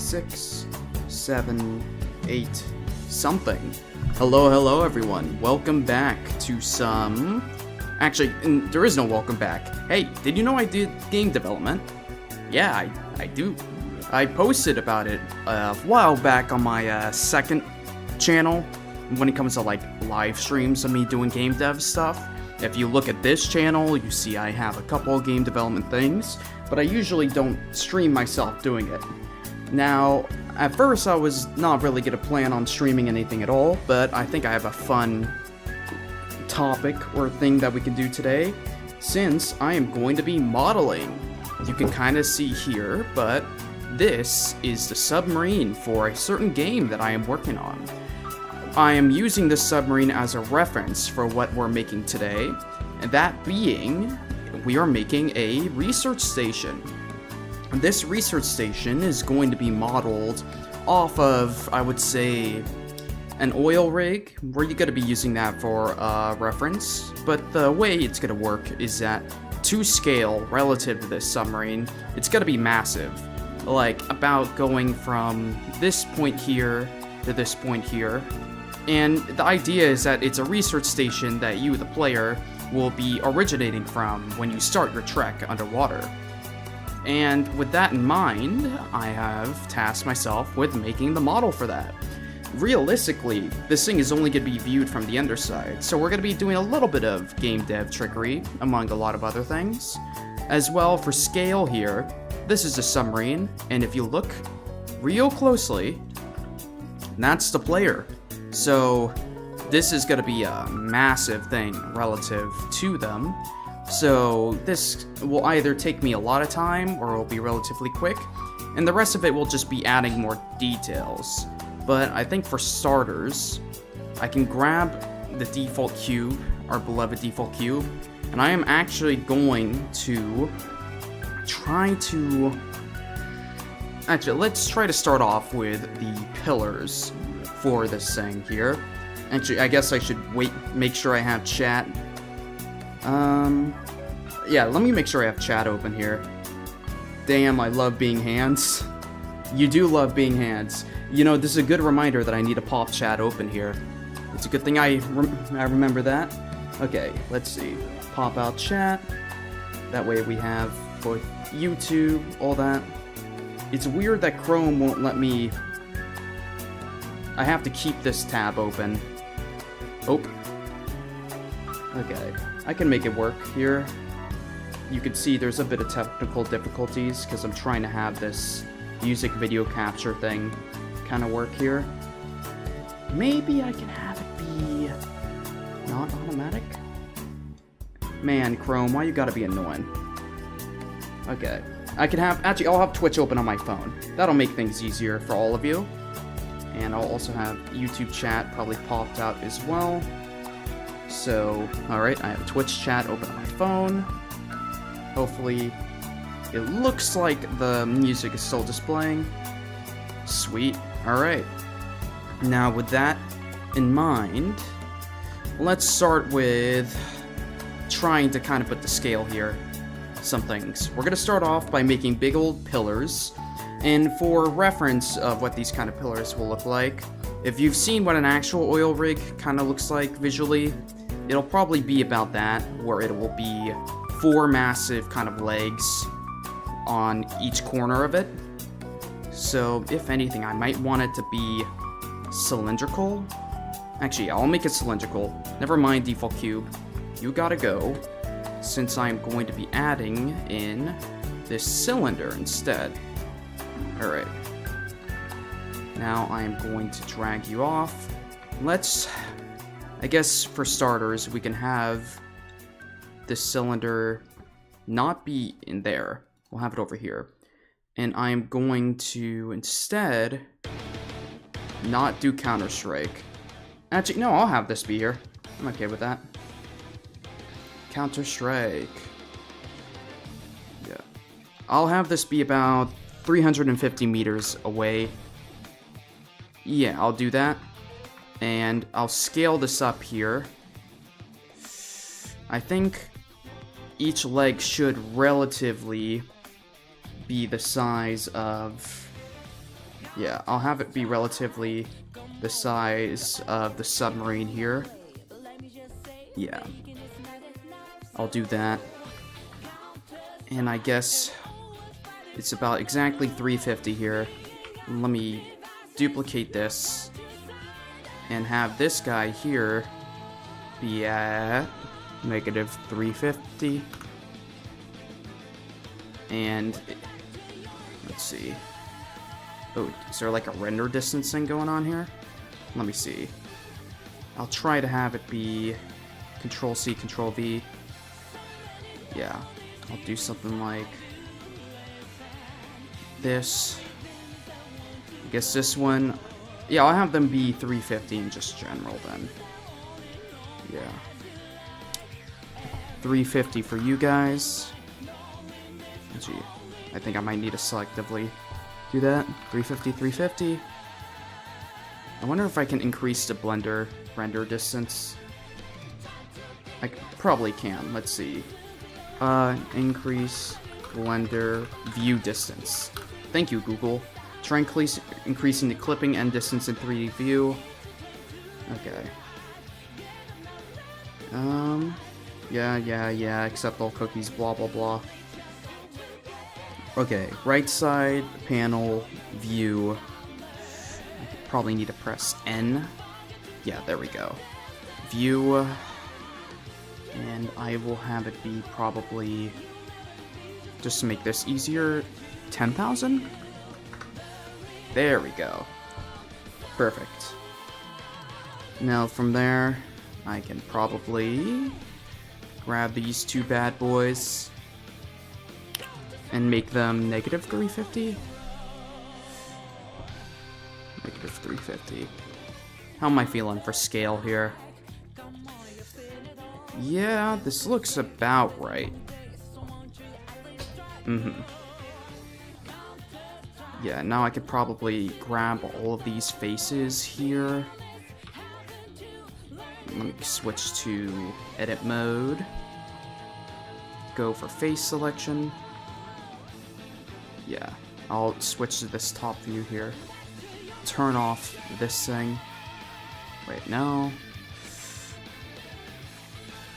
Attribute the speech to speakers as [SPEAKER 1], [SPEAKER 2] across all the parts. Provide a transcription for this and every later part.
[SPEAKER 1] 6, 7, 8, something. Hello everyone. Welcome back to some... Actually, there is no welcome back. Hey, did you know I did game development? Yeah, I do. I posted about it a while back on my second channel when it comes to like live streams of me doing game dev stuff. If you look at this channel, you see I have a couple of game development things, but I usually don't stream myself doing it. Now, at first I was not really gonna plan on streaming anything at all, but I think I have a fun topic or thing that we can do today, since I am going to be modeling. You can kind of see here, but this is the submarine for a certain game that I am working on. I am using this submarine as a reference for what we're making today, and that being, we are making a research station. This research station is going to be modeled off of, I would say, an oil rig. We're going to be using that for reference, but the way it's going to work is that to scale relative to this submarine, it's going to be massive. Like, about going from this point here to this point here. And the idea is that it's a research station that you, the player, will be originating from when you start your trek underwater. And with that in mind, I have tasked myself with making the model for that. Realistically, this thing is only going to be viewed from the underside, so we're going to be doing a little bit of game dev trickery, among a lot of other things. As well, for scale here, this is a submarine, and if you look real closely, that's the player. So this is going to be a massive thing relative to them. So this will either take me a lot of time or it will be relatively quick, and the rest of it will just be adding more details. But I think for starters, I can grab the default cube, our beloved default cube, and I am actually going to try to... Actually, let's try to start off with the pillars for this thing here. Actually, I guess I should make sure I have chat. Yeah, let me make sure I have chat open here. Damn, I love being hands. You do love being hands. You know, this is a good reminder that I need to pop chat open here. It's a good thing I remember that. Okay, let's see. Pop out chat. That way we have both YouTube, all that. It's weird that Chrome won't let me... I have to keep this tab open. Oh. Okay. I can make it work here. You can see there's a bit of technical difficulties because I'm trying to have this music video capture thing kind of work here. Maybe I can have it be not automatic? Man, Chrome, why you gotta be annoying? Okay. I can have... Actually, I'll have Twitch open on my phone. That'll make things easier for all of you. And I'll also have YouTube chat probably popped out as well. So, alright, I have Twitch chat open on my phone. Hopefully, it looks like the music is still displaying. Sweet. Alright. Now, with that in mind, let's start with trying to kind of put the scale here. Some things. We're going to start off by making big old pillars. And for reference of what these kind of pillars will look like, if you've seen what an actual oil rig kind of looks like visually, it'll probably be about that, where it will be 4 massive kind of legs on each corner of it. So, if anything, I might want it to be cylindrical. Actually, I'll make it cylindrical. Never mind default cube. You gotta go, since I'm going to be adding in this cylinder instead. Alright. Now I am going to drag you off. Let's... I guess for starters, we can have this cylinder not be in there. We'll have it over here. And I'm going to instead not do Counter-Strike. Actually, no, I'll have this be here. I'm okay with that. Counter-Strike. Yeah. I'll have this be about 350 meters away. Yeah, I'll do that. And I'll scale this up here. I think each leg should relatively be the size of Yeah, I'll have it be relatively the size of the submarine here. Yeah. I'll do that. And I guess it's about exactly 350 here. Let me duplicate this and have this guy here be at negative 350. And let's see. Oh, is there like a render distance thing going on here? Let me see. I'll try to have it be Control C, Control V. Yeah, I'll do something like this. I guess this one, yeah, I'll have them be 350 in just general then. Yeah. 350 for you guys. Gee, I think I might need to selectively do that. 350, 350. I wonder if I can increase the blender render distance. I probably can. Let's see. Increase blender view distance. Thank you, Google. Try increasing the clipping end distance in 3D view. Okay. Yeah, accept all cookies, blah, blah, blah. Okay, right side, panel, view. I probably need to press N. Yeah, there we go. View. And I will have it be probably, just to make this easier, 10,000? There we go. Perfect. Now from there, I can probably grab these two bad boys and make them negative 350. Negative 350. How am I feeling for scale here? Yeah, this looks about right. Yeah, now I could probably grab all of these faces here. Let me switch to edit mode. Go for face selection. Yeah, I'll switch to this top view here. Turn off this thing. Wait, no.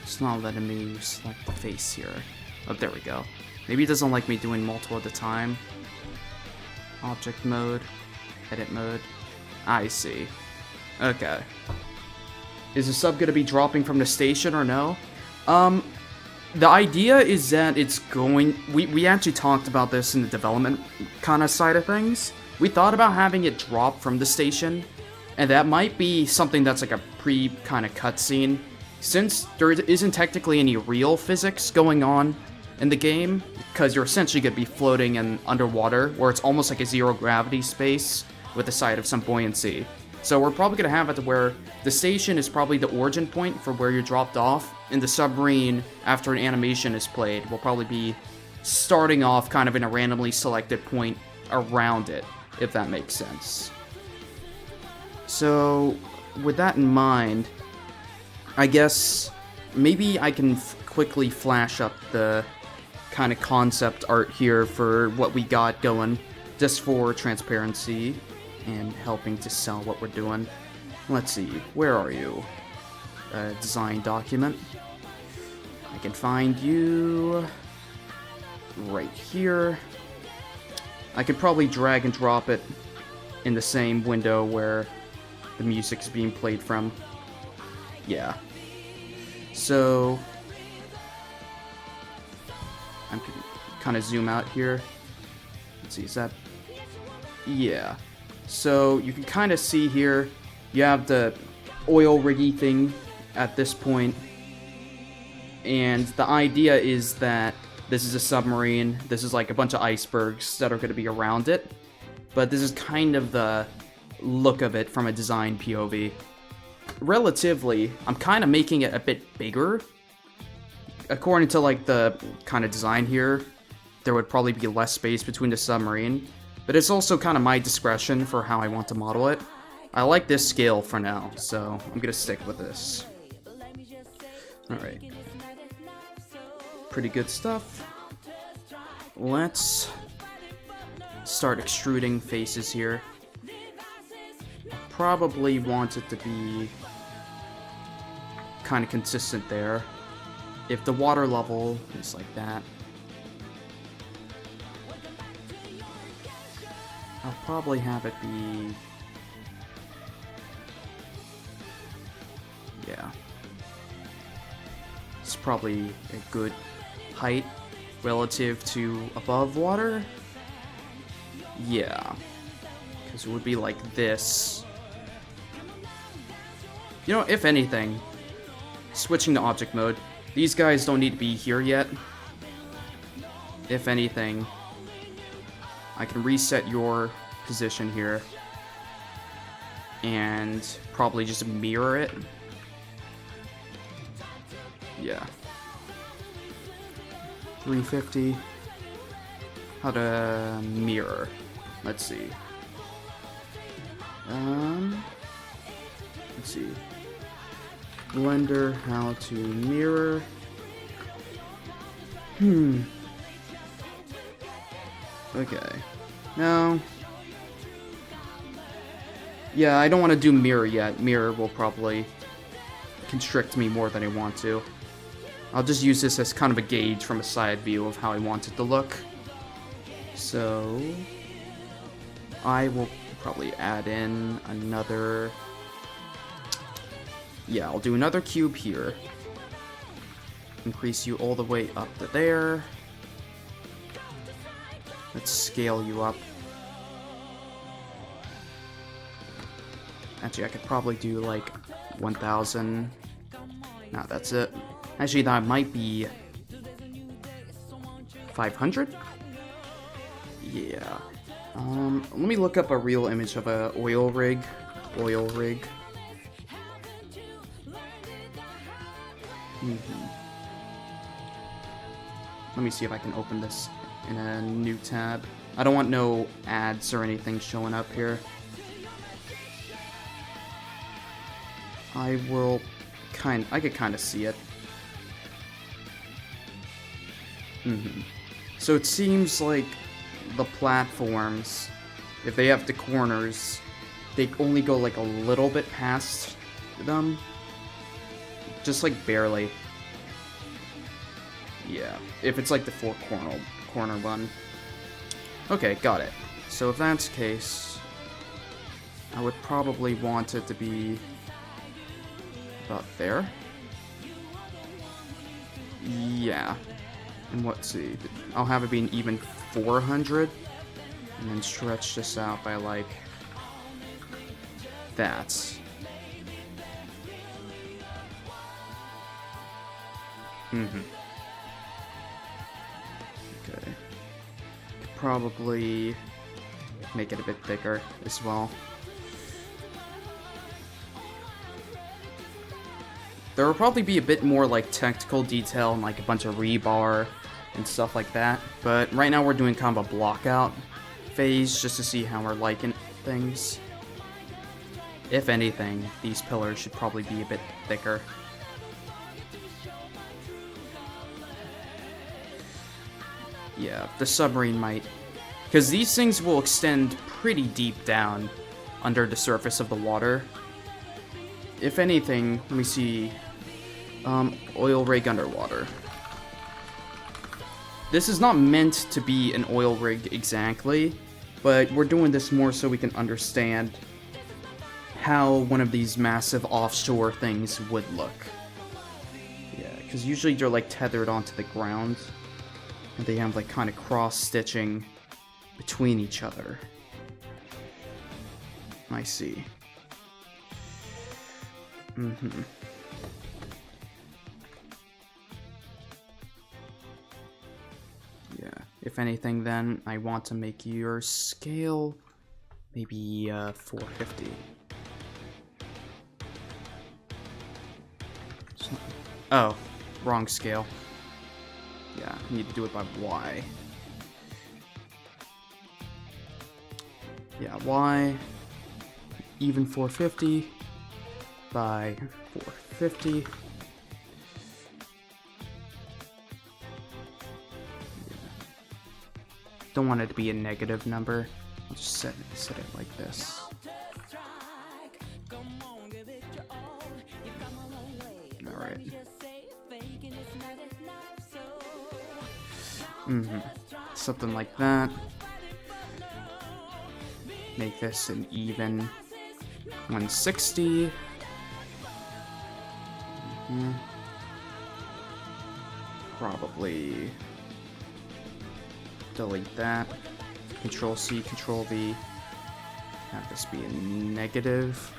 [SPEAKER 1] It's not letting me select the face here. Oh, there we go. Maybe it doesn't like me doing multiple at a time. Object mode. Edit mode. I see. Okay. Is the sub gonna be dropping from the station or no? The idea is that it's going... We actually talked about this in the development kind of side of things. We thought about having it drop from the station, and that might be something that's like a kind of cutscene. Since there isn't technically any real physics going on in the game, because you're essentially going to be floating in underwater, where it's almost like a zero-gravity space with the side of some buoyancy. So we're probably going to have it to where the station is probably the origin point for where you're dropped off, and the submarine, after an animation is played, will probably be starting off kind of in a randomly selected point around it, if that makes sense. So, with that in mind, I guess maybe I can quickly flash up the kind of concept art here for what we got going, just for transparency and helping to sell what we're doing. Let's see, where are you? Design document. I can find you right here. I could probably drag and drop it in the same window where the music's being played from. Yeah. So I'm gonna kind of zoom out here. Let's see, is that... Yeah. So you can kind of see here, you have the oil riggy thing at this point, and the idea is that this is a submarine, this is like a bunch of icebergs that are going to be around it, but this is kind of the look of it from a design POV. Relatively, I'm kind of making it a bit bigger. According to like the kind of design here, there would probably be less space between the submarine, but it's also kind of my discretion for how I want to model it. I like this scale for now, so I'm gonna stick with this. Alright. Pretty good stuff. Let's start extruding faces here. Probably want it to be kind of consistent there. If the water level is like that, I'll probably have it be... yeah. It's probably a good height relative to above water. Yeah. Because it would be like this. You know, if anything, switching to object mode, these guys don't need to be here yet. If anything, I can reset your position here and probably just mirror it. Yeah. 350. How to mirror. Let's see. Let's see. Blender, how to mirror. Okay. Now. Yeah, I don't want to do mirror yet. Mirror will probably constrict me more than I want to. I'll just use this as kind of a gauge from a side view of how I want it to look. So I will probably add in another... yeah, I'll do another cube here. Increase you all the way up to there. Let's scale you up. Actually, I could probably do like 1,000. No, that's it. Actually, that might be 500? Yeah. Let me look up a real image of a oil rig. Oil rig. Let me see if I can open this in a new tab. I don't want no ads or anything showing up here. I could kind of see it. So it seems like the platforms, if they have the corners, they only go like a little bit past them. Just like barely. Yeah, if it's like the corner one. Okay, got it. So if that's the case, I would probably want it to be about there. Yeah. And let's see, I'll have it be an even 400, and then stretch this out by like that. Okay. Could probably make it a bit thicker as well. There will probably be a bit more like technical detail and like a bunch of rebar and stuff like that, but right now we're doing kind of a block out phase just to see how we're liking things. If anything, these pillars should probably be a bit thicker. Yeah, the submarine might, because these things will extend pretty deep down under the surface of the water. If anything, let me see. Oil rig underwater. This is not meant to be an oil rig exactly, but we're doing this more so we can understand how one of these massive offshore things would look. Yeah, because usually they're like tethered onto the ground, and they have like kind of cross-stitching between each other. I see. Yeah, if anything then, I want to make your scale maybe 450. Oh, wrong scale. Yeah, I need to do it by Y. Yeah, Y, even 450 by 450. don't want it to be a negative number. I'll just set it like this. Alright. Something like that. Make this an even 160. Probably delete that. Control C, Control V. Have this be a negative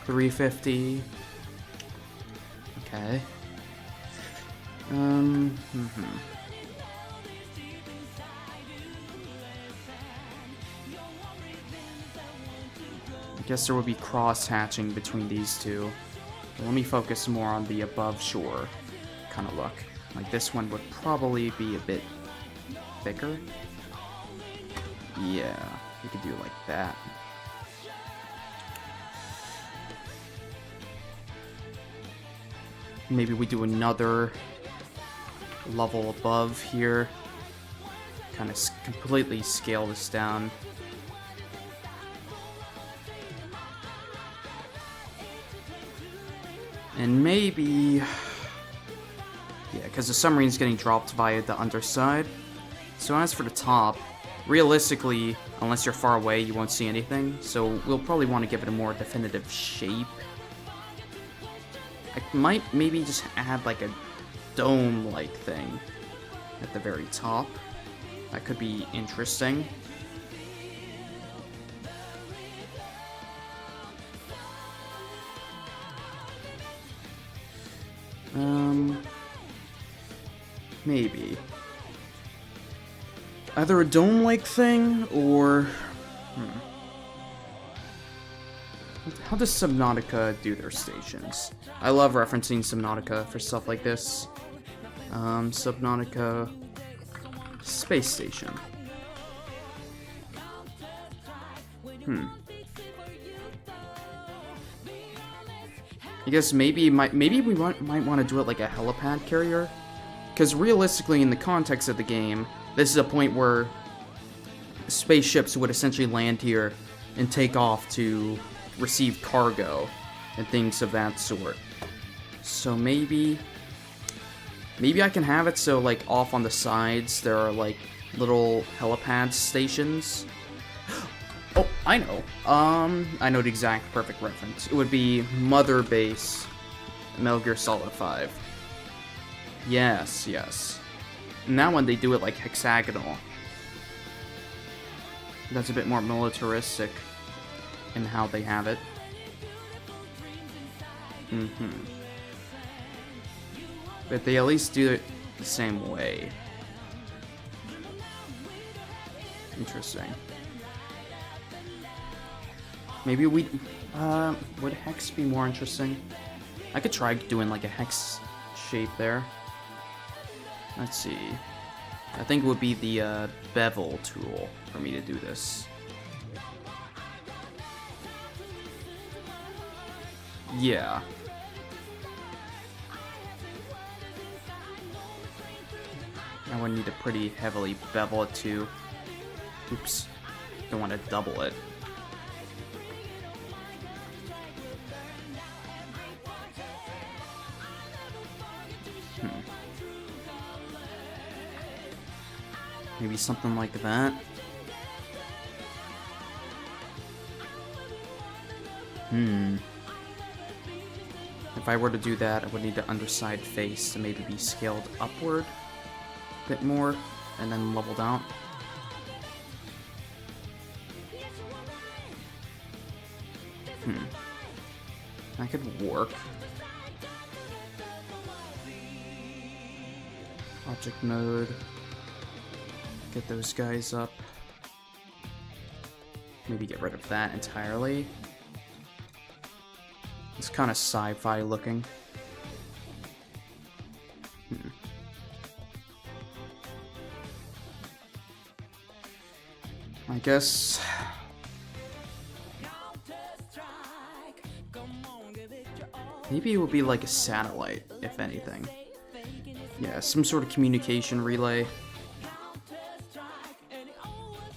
[SPEAKER 1] 350. Okay. I guess there would be cross-hatching between these two. But let me focus more on the above shore kind of look. Like this one would probably be a bit thicker. Yeah, we could do it like that. Maybe we do another level above here. Kind of completely scale this down. And maybe... yeah, because the submarine's getting dropped via the underside. So as for the top, realistically, unless you're far away, you won't see anything. So we'll probably want to give it a more definitive shape. I might maybe just add like a dome-like thing at the very top. That could be interesting. Maybe. Either a dome-like thing, or... How does Subnautica do their stations? I love referencing Subnautica for stuff like this. Subnautica... Space Station. I guess maybe we might want to do it like a helipad carrier. Because realistically, in the context of the game, this is a point where spaceships would essentially land here and take off to receive cargo and things of that sort. So maybe I can have it so like off on the sides there are like little helipad stations. Oh, I know. I know the exact perfect reference. It would be Mother Base, Metal Gear Solid 5. Yes, yes. And that one they do it like hexagonal. That's a bit more militaristic in how they have it. But they at least do it the same way. Interesting. Maybe would hex be more interesting? I could try doing like a hex shape there. Let's see. I think it would be the bevel tool for me to do this. Yeah. I would need to pretty heavily bevel it too. Oops. Don't want to double it. Maybe something like that. If I were to do that, I would need the underside face to maybe be scaled upward a bit more, and then leveled out. That could work. Object mode. Get those guys up. Maybe get rid of that entirely. It's kind of sci-fi looking. I guess... maybe it would be like a satellite, if anything. Yeah, some sort of communication relay.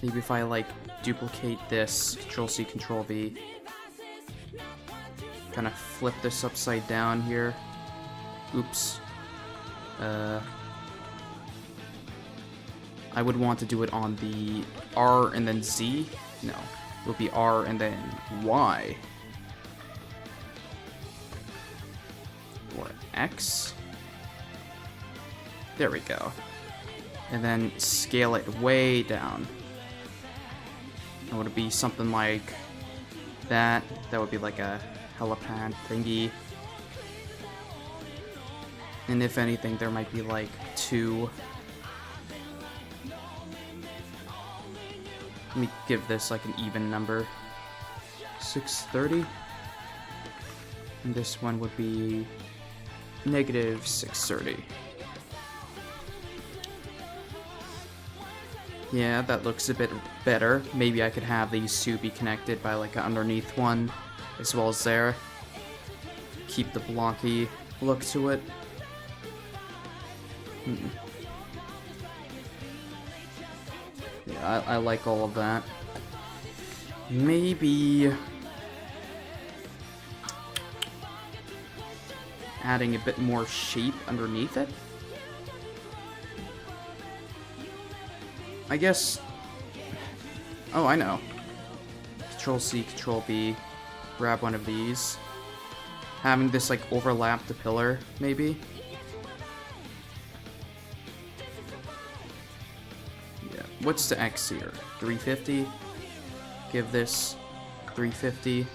[SPEAKER 1] Maybe if I, like, duplicate this, Control-C, Control-V. Kind of flip this upside down here. Oops. I would want to do it on the R and then Z. No, it would be R and then Y. Or X. There we go. And then scale it way down. It would be something like that. That would be like a helipad thingy. And if anything, there might be like 2. Let me give this like an even number. 630. And this one would be negative 630. Yeah, that looks a bit better. Maybe I could have these two be connected by like an underneath one, as well as there. Keep the blocky look to it. Yeah, I like all of that. Maybe adding a bit more shape underneath it. I guess... Oh, I know. Control-C, Control-B. Grab one of these. Having this, like, overlap the pillar, maybe. Yeah. What's the X here? 350? Give this 350.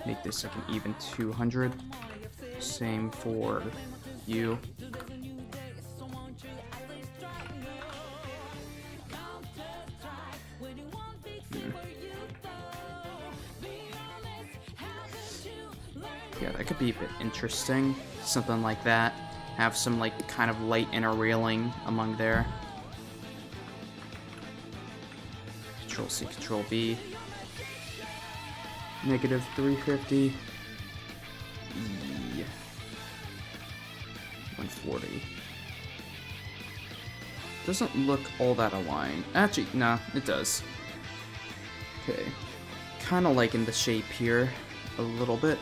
[SPEAKER 1] Make this, like, an even 200. Same for you. Yeah, that could be a bit interesting. Something like that. Have some, like, kind of light inner railing among there. Control-C, Control-B. Negative 350. 140. Doesn't look all that aligned. Actually, nah, it does. Okay. Kind of liking the shape here a little bit.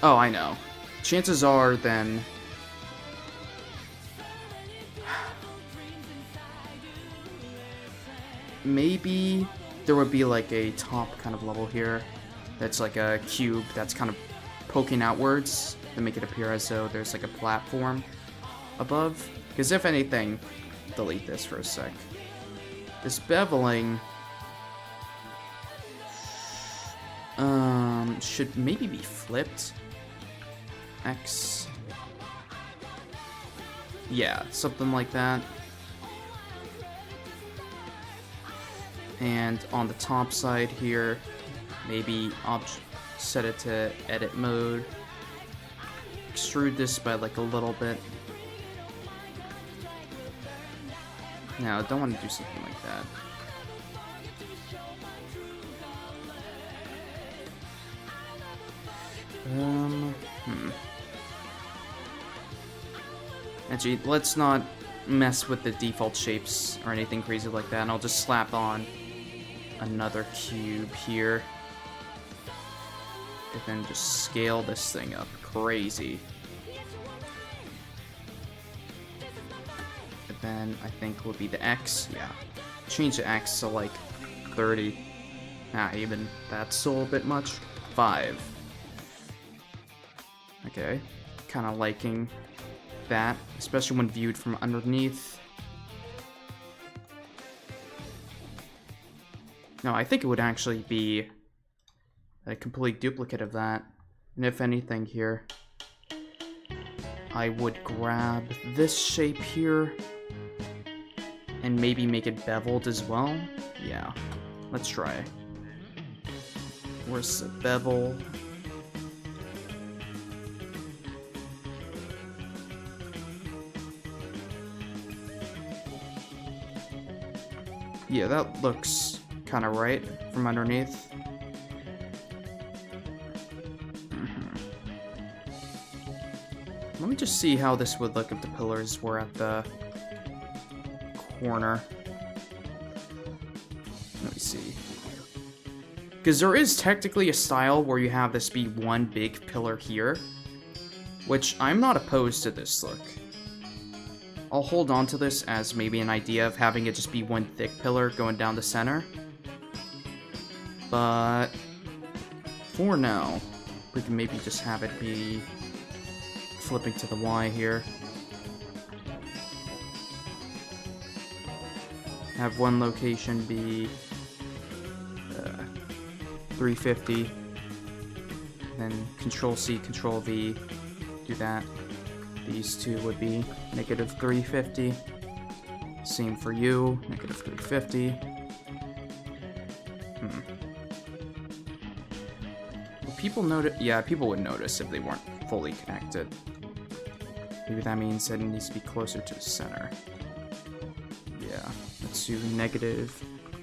[SPEAKER 1] Oh, I know. Chances are, then... Maybe there would be, like, a top kind of level here. That's like a cube that's kind of poking outwards to make it appear as though there's, like, a platform above. Because if anything... Delete this for a sec. This beveling... should maybe be flipped. X. Yeah, something like that. And on the top side here, maybe set it to edit mode. Extrude this by like a little bit. No, I don't want to do something like that. Actually, let's not mess with the default shapes or anything crazy like that, and I'll just slap on another cube here. And then just scale this thing up crazy. And then I think would be the X, yeah. Change the X to like 30. Not even, that's still a bit much. 5. Okay, kind of liking that, especially when viewed from underneath. No, I think it would actually be a complete duplicate of that. And if anything here, I would grab this shape here and maybe make it beveled as well. Yeah, let's try. Where's the bevel? Yeah, that looks kind of right from underneath. me just see how this would look if the pillars were at the corner. Let me see. Because there is technically a style where you have this be one big pillar here, which I'm not opposed to this look. I'll hold on to this as maybe an idea of having it just be one thick pillar going down the center. But for now, we can maybe just have it be flipping to the Y here. Have one location be 350. Then Control-C, Control-V, do that. These two would be negative 350. Same for you, negative 350. Will people notice? Yeah, people would notice if they weren't fully connected. Maybe that means that it needs to be closer to the center. Yeah, let's do negative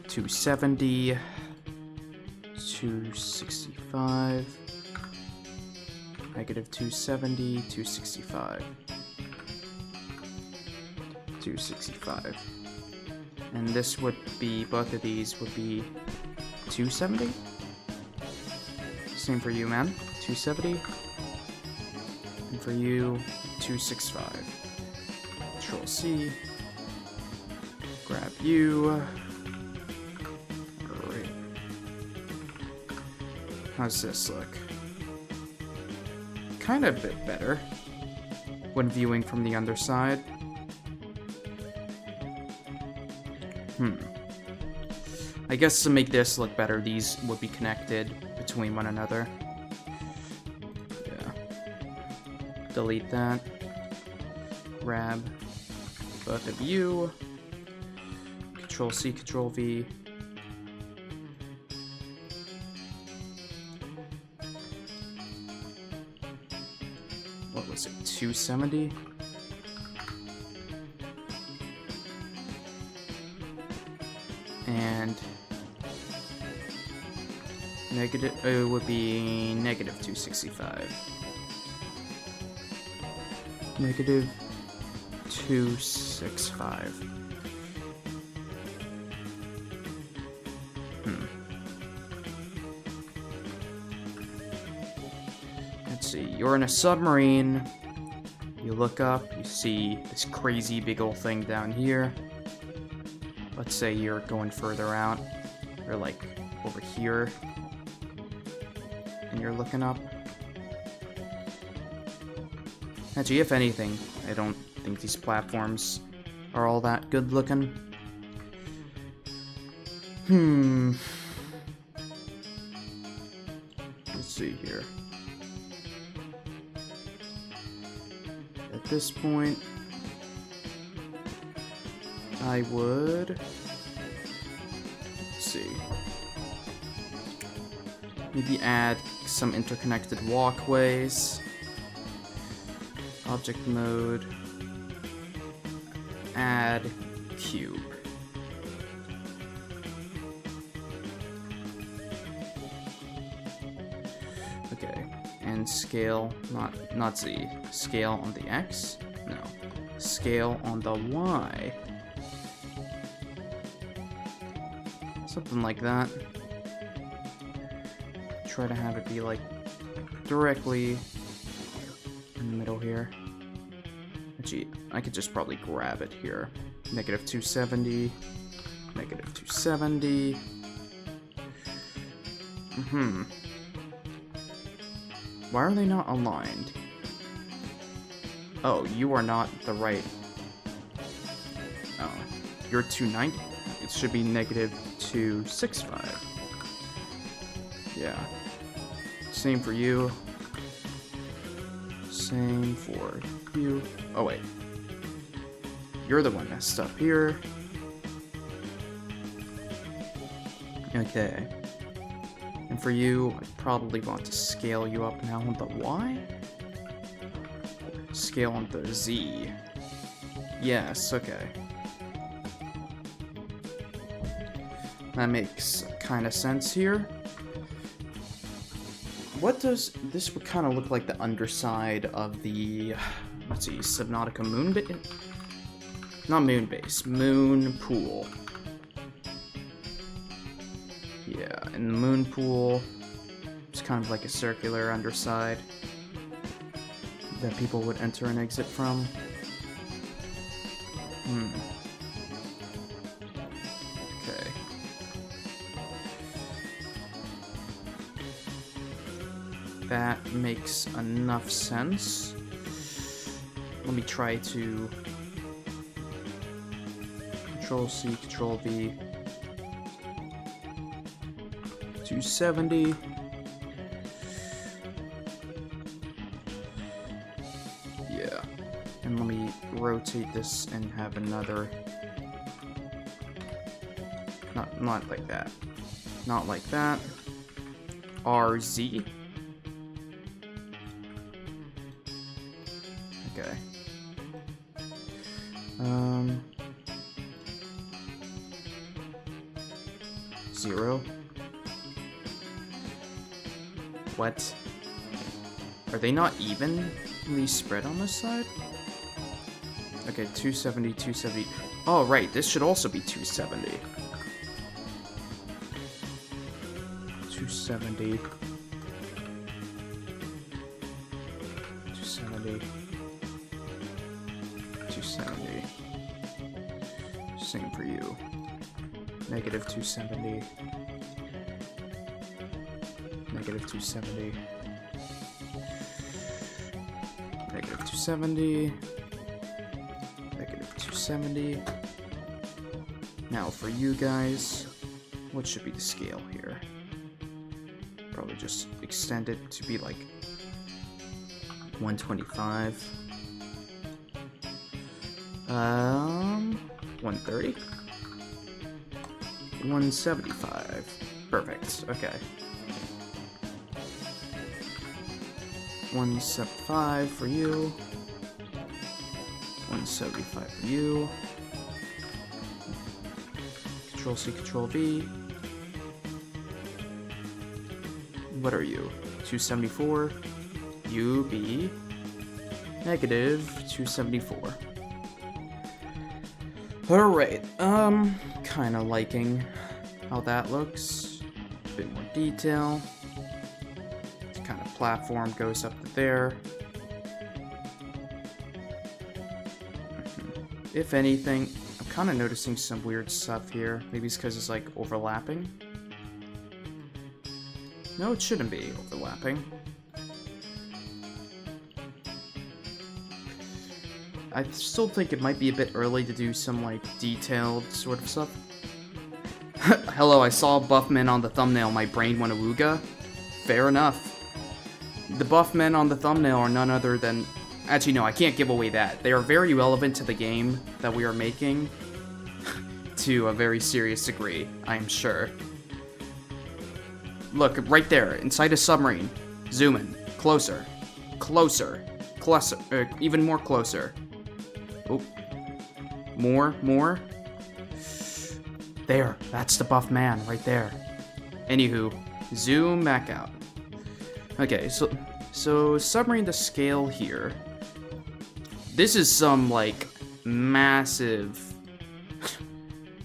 [SPEAKER 1] 270, 265. Negative 270, 265. 265. And this would be, both of these would be 270? Same for you, man. 270. And for you, 265. Control-C. Grab you. Alright. How's this look? Kind of a bit better when viewing from the underside. I guess to make this look better, these would be connected between one another. Yeah. Delete that. Grab both of you. Control-C, Control-V. What was it, 270? And negative, it would be negative 265. Negative 265. Let's see, you're in a submarine. You look up, you see this crazy big old thing down here. Let's say you're going further out, or like over here, and you're looking up. Actually, if anything, I don't think these platforms are all that good looking. Let's see here. At this point, I would, let's see, maybe add some interconnected walkways, object mode, add cube. Okay, and scale, not Z, scale on the X, no, scale on the Y. Something like that. Try to have it be like directly in the middle here. Actually, I could just probably grab it here. Negative 270. Negative 270. Why are they not aligned? Oh, you are not the right. Oh, you're 290. It should be negative 265. Yeah. Same for you. Same for you. Oh, wait. You're the one messed up here. Okay. And for you, I probably want to scale you up now on the Y. Scale on the Z. Yes, okay. That makes kind of sense here. What does this would kind of look like the underside of the let's see, Subnautica moon base? Not moon base, moon pool. Yeah, and the moon pool, it's kind of like a circular underside that people would enter and exit from. Okay. That makes enough sense. Let me try to Control-C, Control-V. 270. Yeah. And let me rotate this and have another... Not like that. Not like that. RZ. Okay. 0. What? Are they not evenly spread on this side? Okay, 270, 270. Oh, right, this should also be 270. 270. 270. 270. Same for you. Negative 270. Negative 270. Negative 270. Negative 270. Now for you guys, what should be the scale here? Probably just extend it to be like 125. 130. 175. Perfect. Okay. 175 for you. 175 for you. Control-C, Control-V. What are you? 274. You be negative 274. Alright, kinda liking how that looks. A bit more detail. This kind of platform goes up to there. If anything, I'm kinda noticing some weird stuff here. Maybe it's because it's like overlapping. No, it shouldn't be overlapping. I still think it might be a bit early to do some, like, detailed sort of stuff. Hello, I saw buff men on the thumbnail, my brain went awooga. Fair enough. The buff men on the thumbnail are none other than... Actually, no, I can't give away that. They are very relevant to the game that we are making. To a very serious degree, I am sure. Look, right there, inside a submarine. Zoom in. Closer. Closer. Closer. Even more closer. Oh. More. There. That's the buff man right there. Anywho, zoom back out. Okay, so submarine to scale here. This is some, like, massive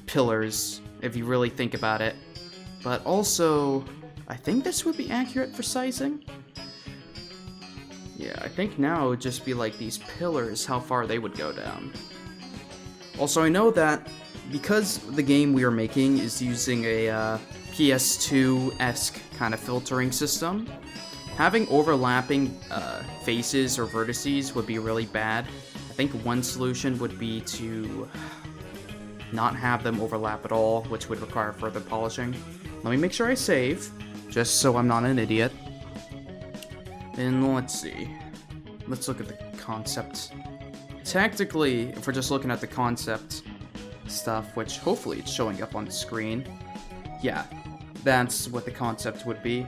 [SPEAKER 1] pillars, if you really think about it. But also, I think this would be accurate for sizing. Yeah, I think now it would just be like these pillars, how far they would go down. Also, I know that because the game we are making is using a PS2-esque kind of filtering system, having overlapping faces or vertices would be really bad. I think one solution would be to not have them overlap at all, which would require further polishing. Let me make sure I save, just so I'm not an idiot. And let's see. Let's look at the concept. Tactically, if we're just looking at the concept stuff, which hopefully it's showing up on the screen, yeah, that's what the concept would be.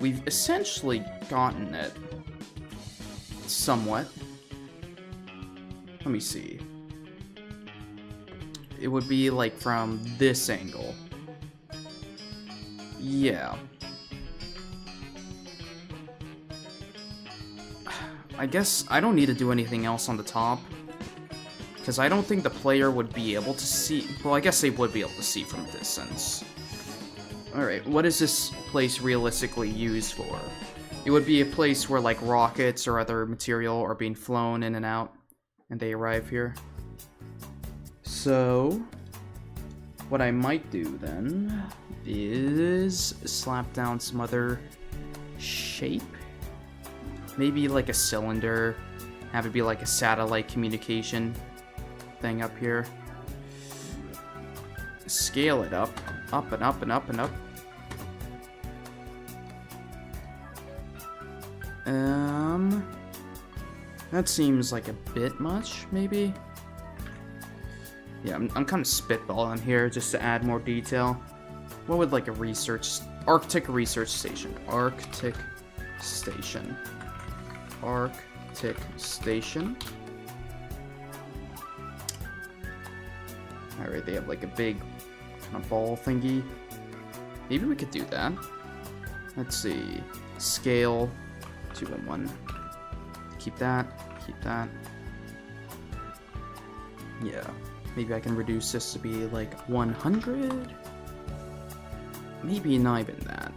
[SPEAKER 1] We've essentially gotten it. Somewhat. Let me see. It would be like from this angle. Yeah. I guess I don't need to do anything else on the top. Because I don't think the player would be able to see... Well, I guess they would be able to see from a distance. Alright, what is this place realistically used for? It would be a place where, like, rockets or other material are being flown in and out. And they arrive here. So... what I might do, then, is slap down some other shape. Maybe, like, a cylinder. Have it be, like, a satellite communication thing up here. Scale it up and up and up and up. That seems like a bit much, maybe. Yeah, I'm kind of spitballing here just to add more detail. What would like a Arctic research station? Arctic station. Alright, they have like a big kind of ball thingy. Maybe we could do that. Let's see. Scale 2 and 1. Keep that. Yeah. Maybe I can reduce this to be like 100? Maybe not even that.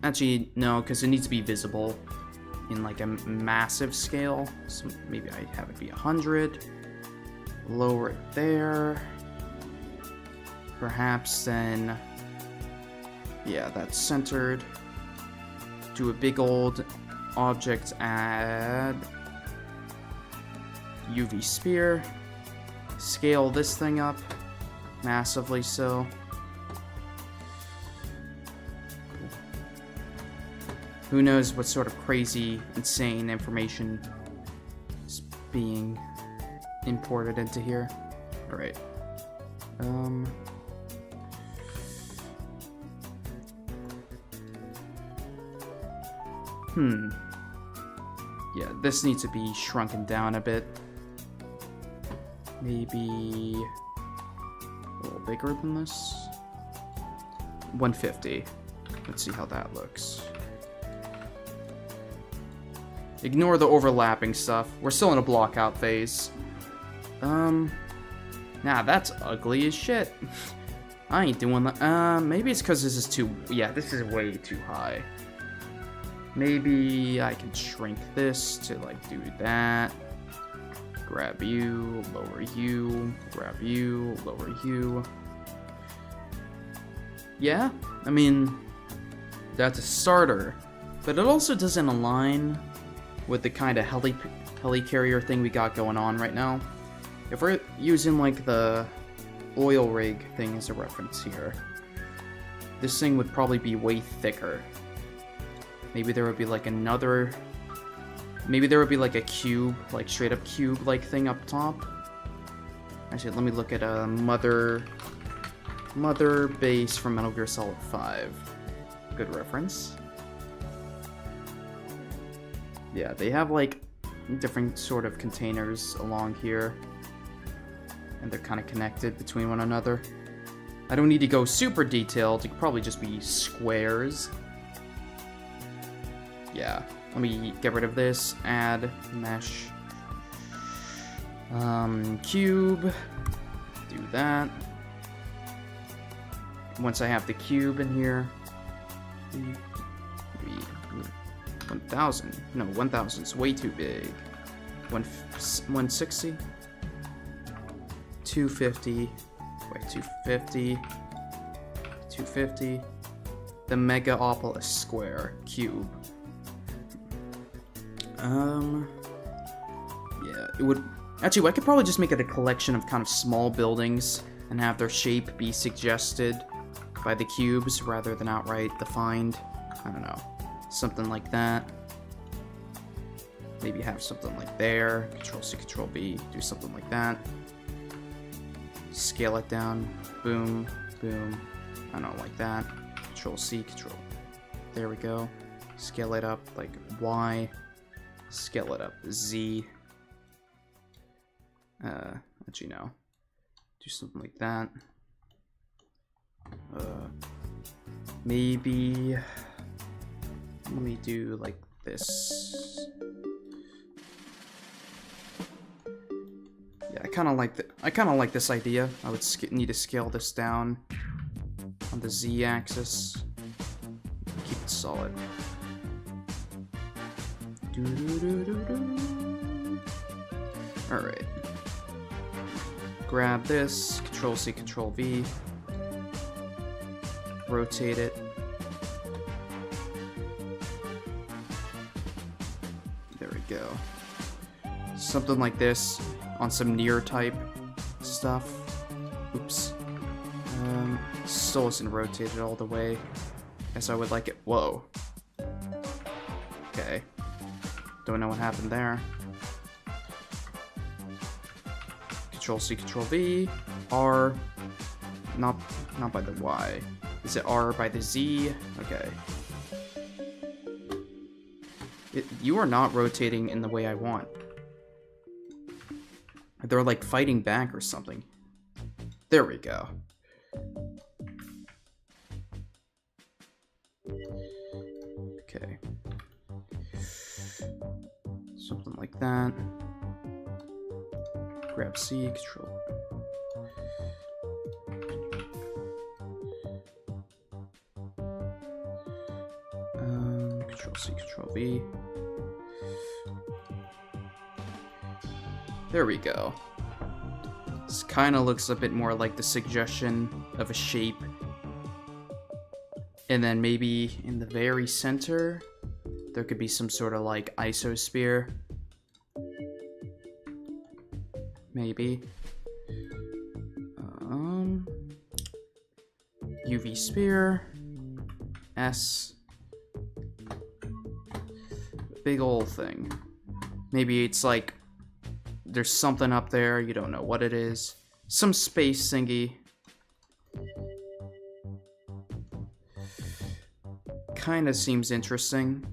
[SPEAKER 1] Actually, no, because it needs to be visible in like a massive scale. So maybe I have it be 100. Lower it there. Perhaps then... yeah, that's centered. Do a big old object add... UV sphere. Scale this thing up. Massively so. Who knows what sort of crazy, insane information is being imported into here. Alright. Yeah, this needs to be shrunken down a bit. Maybe a little bigger than this. 150. Let's see how that looks. Ignore the overlapping stuff. We're still in a block out phase. Nah, that's ugly as shit. I ain't doing that. Maybe it's because this is too... yeah, this is way too high. Maybe I can shrink this to, like, do that. Grab you, lower you, grab you, lower you. Yeah, I mean, that's a starter. But it also doesn't align with the kind of helicarrier thing we got going on right now. If we're using, like, the oil rig thing as a reference here, this thing would probably be way thicker. Maybe there would be, like, another... maybe there would be, like, a cube, like, straight-up cube-like thing up top. Actually, let me look at a mother base from Metal Gear Solid 5. Good reference. Yeah, they have, like, different sort of containers along here. And they're kind of connected between one another. I don't need to go super detailed. It could probably just be squares. Yeah. Let me get rid of this. Add mesh. Cube. Do that. Once I have the cube in here. 1,000. No, 1,000 is way too big. 160. 250. Wait, 250. 250. The Megaopolis Square cube. Yeah, it would... actually, I could probably just make it a collection of kind of small buildings and have their shape be suggested by the cubes rather than outright defined. I don't know. Something like that. Maybe have something like there. Control-C, Control-B. Do something like that. Scale it down. Boom. Boom. I don't know, like that. Control-C, Control. There we go. Scale it up like Y. Scale it up Z. Actually, no. Do something like that. Maybe... let me do like this. Yeah, I kind of like this idea. I would need to scale this down on the Z-axis. Keep it solid. All right. Grab this. Control C, Control V. Rotate it. There we go. Something like this on some near type stuff. Oops. Still isn't rotated all the way as I would like it. Whoa. Okay. Don't know what happened there. Control C, Control V. R. Not by the Y. Is it R by the Z? Okay. You are not rotating in the way I want. They're like fighting back or something. There we go. Okay. Something like that. Grab C, Control. Control C, Control V. There we go. This kind of looks a bit more like the suggestion of a shape. And then maybe in the very center, there could be some sort of like isosphere. Maybe. UV sphere. S. Big old thing. Maybe it's like there's something up there, you don't know what it is. Some space thingy. Kinda seems interesting.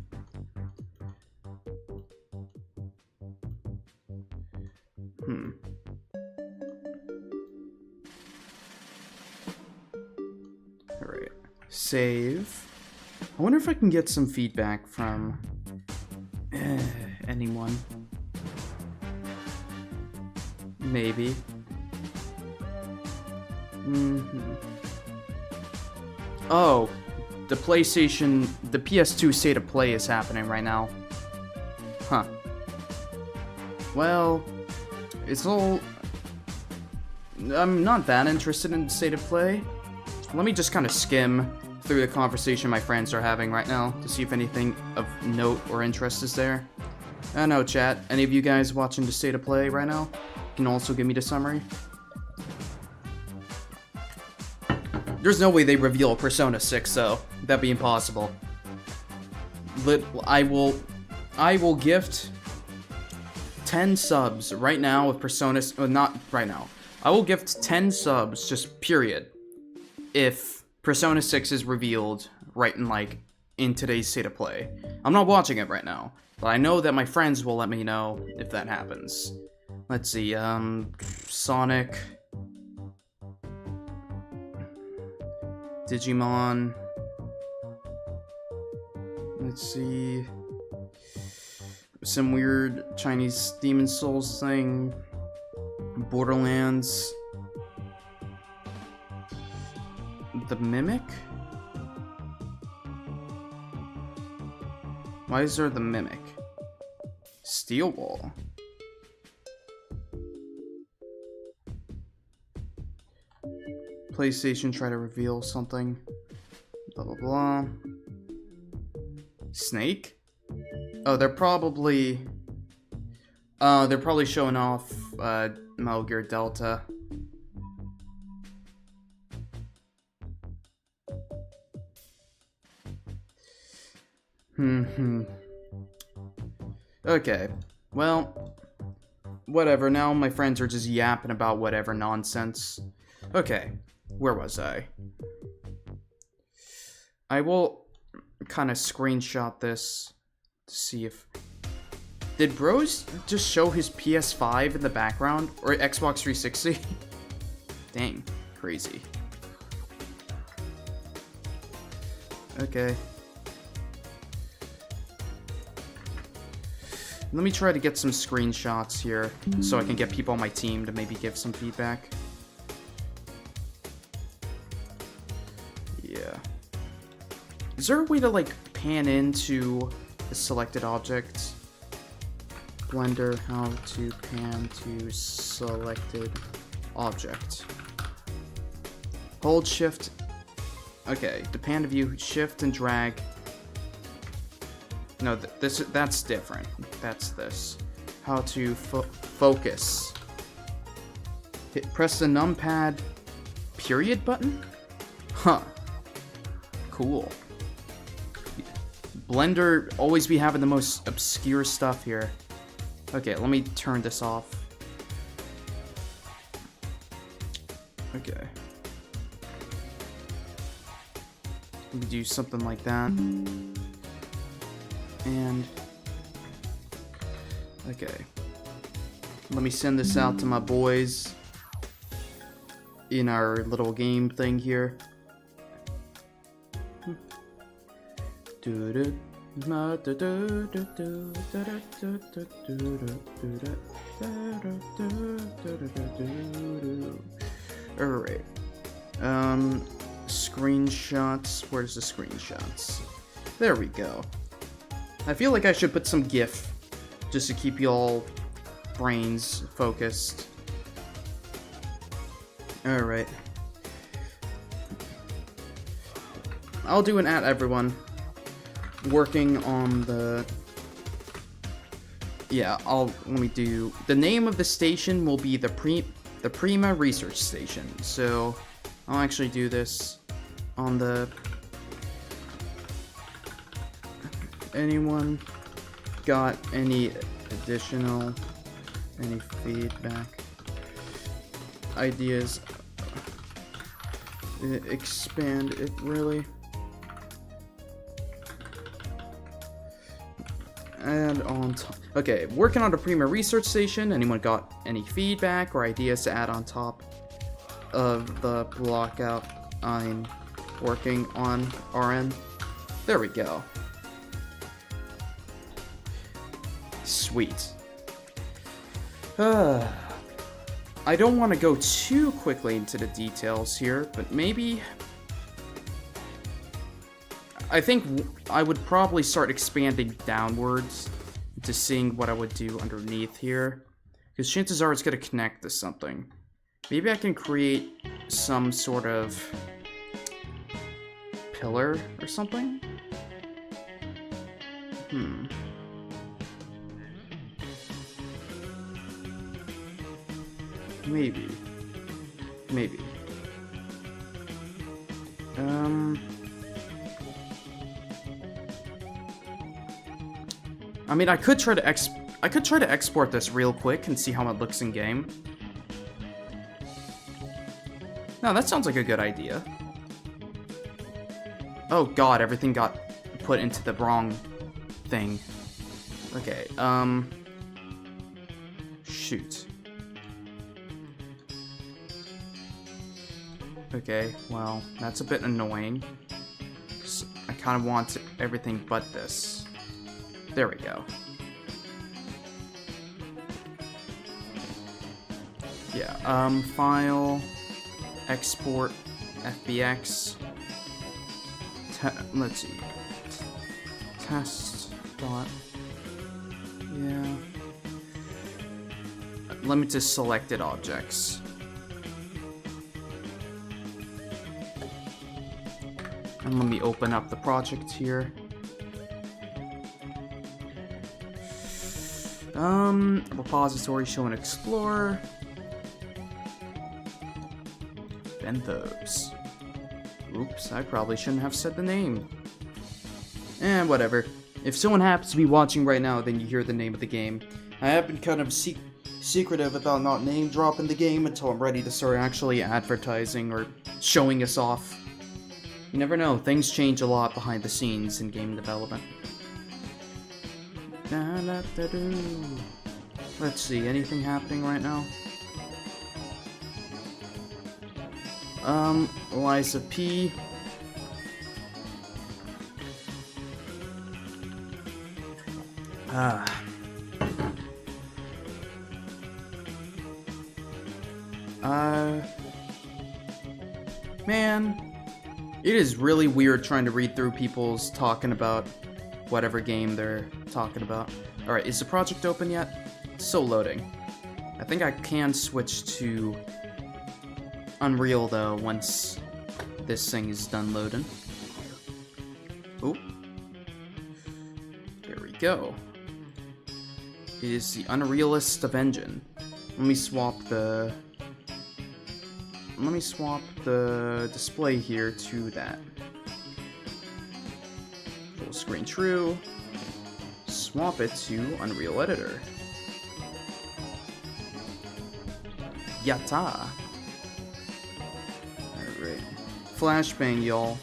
[SPEAKER 1] Alright. Save. I wonder if I can get some feedback from anyone. Maybe. Oh, the PlayStation, the PS2 State of Play is happening right now. Huh. Well, it's all... I'm not that interested in State of Play. Let me just kind of skim through the conversation my friends are having right now to see if anything of note or interest is there. I know, chat. Any of you guys watching the State of Play right now can also give me the summary. There's no way they reveal Persona 6, though. That'd be impossible. I will gift 10 subs right now with Persona... not right now. I will gift 10 subs, just period, if Persona 6 is revealed right in today's State of Play. I'm not watching it right now, but I know that my friends will let me know if that happens. Let's see, Sonic... Digimon. Let's see. Some weird Chinese Demon Souls thing. Borderlands. The Mimic? Why is there the Mimic? Steel Wall. PlayStation try to reveal something. Blah blah blah. Snake? Oh, they're probably showing off Metal Gear Delta. Okay. Well, whatever. Now my friends are just yapping about whatever nonsense. Okay. Where was I? I will kind of screenshot this to see if... Did Bros just show his PS5 in the background? Or Xbox 360? Dang, crazy. Okay. Let me try to get some screenshots here so I can get people on my team to maybe give some feedback. Yeah. Is there a way to, like, pan into the selected object? Blender, how to pan to selected object. Hold shift. Okay, to pan to view, shift and drag. No, that's different. That's this. How to focus. Press the numpad period button? Huh. Cool. Blender always be having the most obscure stuff here. Okay, let me turn this off. Okay. Let me do something like that. And... okay. Let me send this out to my boys in our little game thing here. Alright. Screenshots. Where's the screenshots? There we go. I feel like I should put some GIF just to keep y'all brains focused. Alright. I'll do an at everyone. Working on the... yeah, let me do... the name of the station will be the Prima Research Station. So, I'll actually do this on the... anyone got any additional... any feedback? Ideas? Expand it, really? And on top. Okay, working on the Prima Research Station. Anyone got any feedback or ideas to add on top of the blockout I'm working on RN? There we go. Sweet. I don't want to go too quickly into the details here, but maybe... I think I would probably start expanding downwards to seeing what I would do underneath here. Because chances are it's going to connect to something. Maybe I can create some sort of pillar or something? Maybe. I mean, I could try to export this real quick and see how it looks in game. No, that sounds like a good idea. Oh god, everything got put into the wrong thing. Okay, shoot. Okay, well, that's a bit annoying. I kind of want everything but this. There we go. Yeah, file, export, FBX, let's see, test dot, yeah, limited selected objects. And let me open up the project here. Repository show and explore. Benthos. Oops, I probably shouldn't have said the name. Whatever. If someone happens to be watching right now, then you hear the name of the game. I have been kind of secretive about not name dropping the game until I'm ready to start actually advertising or showing us off. You never know, things change a lot behind the scenes in game development. Let's see, anything happening right now? Eliza P. Man, it is really weird trying to read through people's talking about whatever game they're talking about. Alright, is the project open yet? It's still loading. I think I can switch to Unreal, though, once this thing is done loading. Oh. There we go. It is the unrealist of engine. Let me swap the display here to that. Full screen true. Swap it to Unreal Editor. Yatta. Alright. Flashbang, y'all.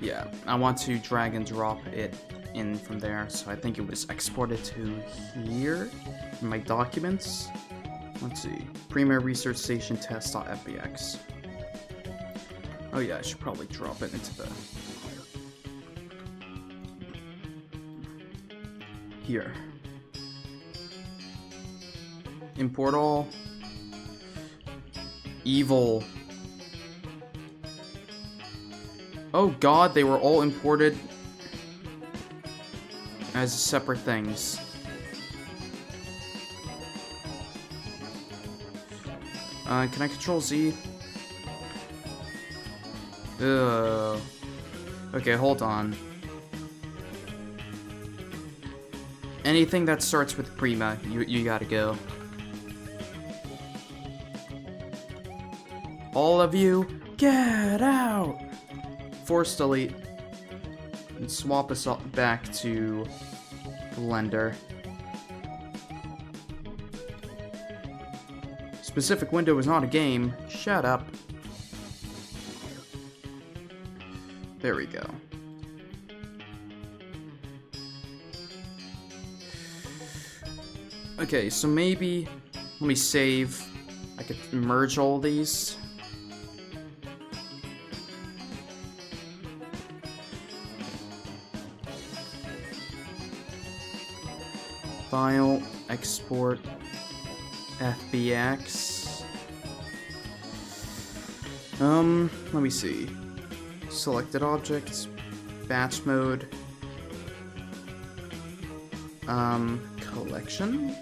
[SPEAKER 1] Yeah, I want to drag and drop it in from there, so I think it was exported to here in my documents. Let's see, Premier Research Station test.fbx. Oh yeah, I should probably drop it into the... here. Import all. Evil. Oh god, they were all imported as separate things. Can I control Z? Ugh. Okay, hold on. Anything that starts with Prima, you gotta go. All of you, get out! Force delete. And swap us back to Blender. Specific window is not a game. Shut up. There we go. Okay, so maybe... let me save. I could merge all these. File, export, FBX. Let me see. Selected objects, batch mode, collection,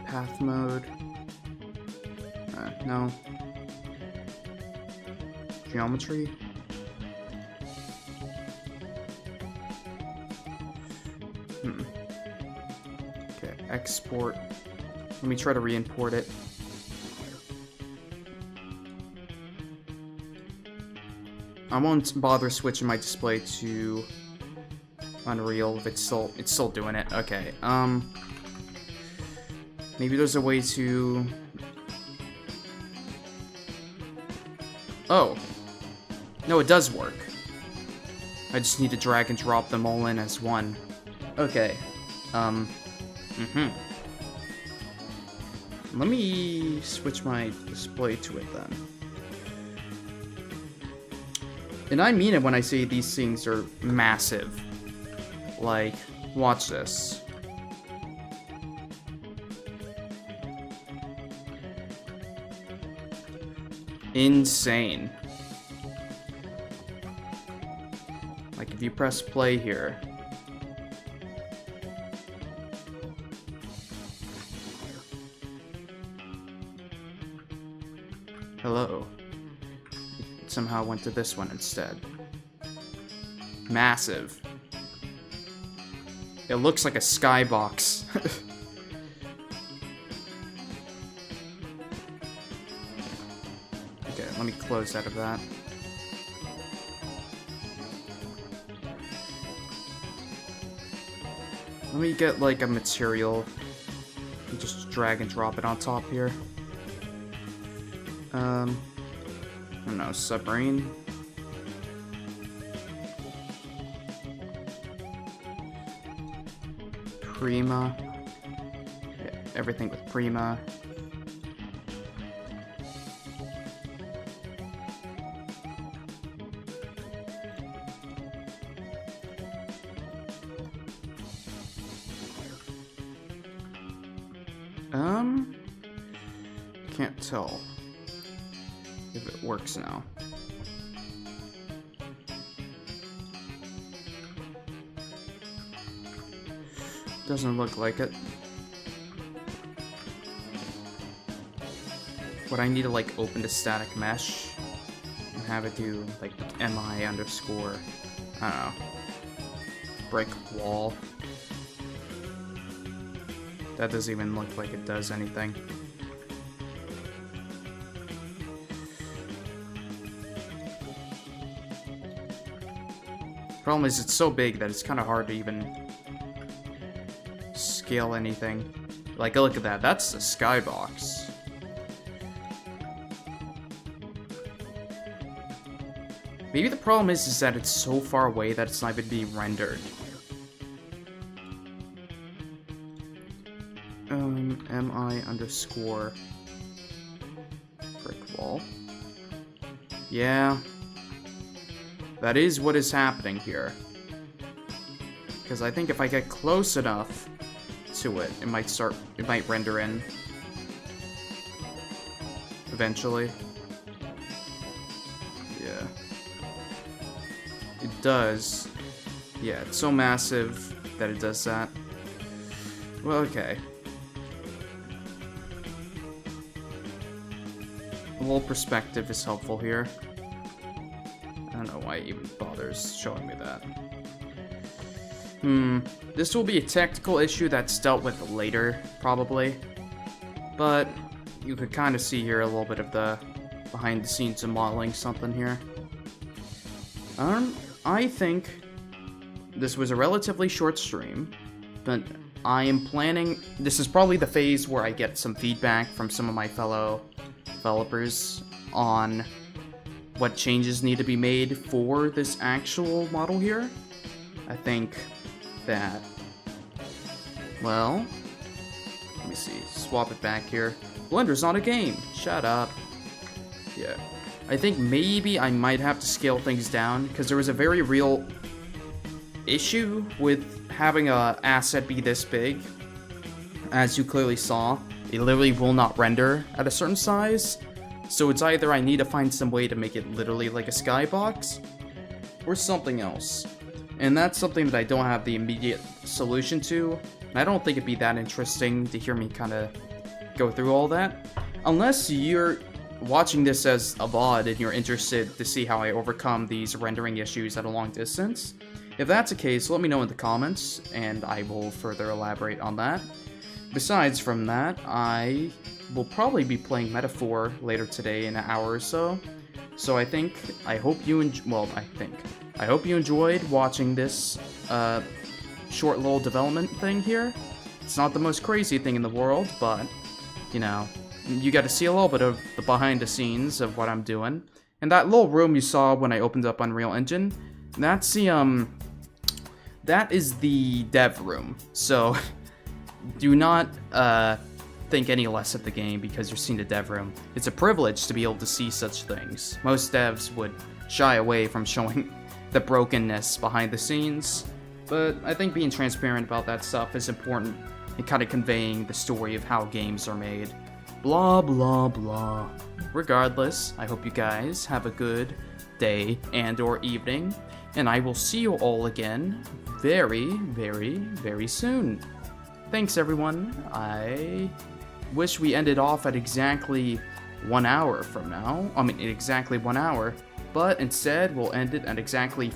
[SPEAKER 1] path mode, no, geometry, okay, export, let me try to re-import it. I won't bother switching my display to Unreal if it's still doing it. Okay, maybe there's a way to... oh. No, it does work. I just need to drag and drop them all in as one. Okay. Let me switch my display to it then. And I mean it when I say these things are massive. Like, watch this. Insane. Like, if you press play here. Hello. Somehow went to this one instead. Massive. It looks like a skybox. Okay, let me close out of that. Let me get like a material and just drag and drop it on top here. I don't know, submarine. Prima. Yeah, everything with Prima. Can't tell if it works now. Doesn't look like it. Would I need to like open the static mesh and have it do like mi underscore, I don't know, brick wall? That doesn't even look like it does anything. Problem is, it's so big that it's kind of hard to even scale anything. Like, look at that. That's a skybox. Maybe the problem is that it's so far away that it's not even being rendered. Mi underscore brick wall. Yeah. That is what is happening here. Because I think if I get close enough to it, it might render in. Eventually. Yeah. It does. Yeah, it's so massive that it does that. Well, okay. A little perspective is helpful here. I don't know why it even bothers showing me that. This will be a technical issue that's dealt with later, probably. But you could kind of see here a little bit of the behind the scenes of modeling something here. I think this was a relatively short stream, but I am planning... This is probably the phase where I get some feedback from some of my fellow developers on what changes need to be made for this actual model here. I think that, well, let me see, swap it back here. Blender's not a game, shut up. Yeah, I think maybe I might have to scale things down, because there was a very real issue with having a asset be this big. As you clearly saw, it literally will not render at a certain size. So it's either I need to find some way to make it literally like a skybox, or something else. And that's something that I don't have the immediate solution to. I don't think it'd be that interesting to hear me kind of go through all that. Unless you're watching this as a VOD and you're interested to see how I overcome these rendering issues at a long distance. If that's the case, let me know in the comments, and I will further elaborate on that. Besides from that, I will probably be playing Metaphor later today in an hour or so. So I hope you enjoyed watching this short little development thing here. It's not the most crazy thing in the world, but, you know, you got to see a little bit of the behind the scenes of what I'm doing. And that little room you saw when I opened up Unreal Engine, that's the, that is the dev room. So, do not, think any less of the game because you're seeing the dev room. It's a privilege to be able to see such things. Most devs would shy away from showing the brokenness behind the scenes, but I think being transparent about that stuff is important in kind of conveying the story of how games are made. Blah, blah, blah. Regardless, I hope you guys have a good day and or evening, and I will see you all again very, very, very soon. Thanks, everyone. I wish we ended off at exactly 1 hour from now. I mean, exactly 1 hour. But instead, we'll end it at exactly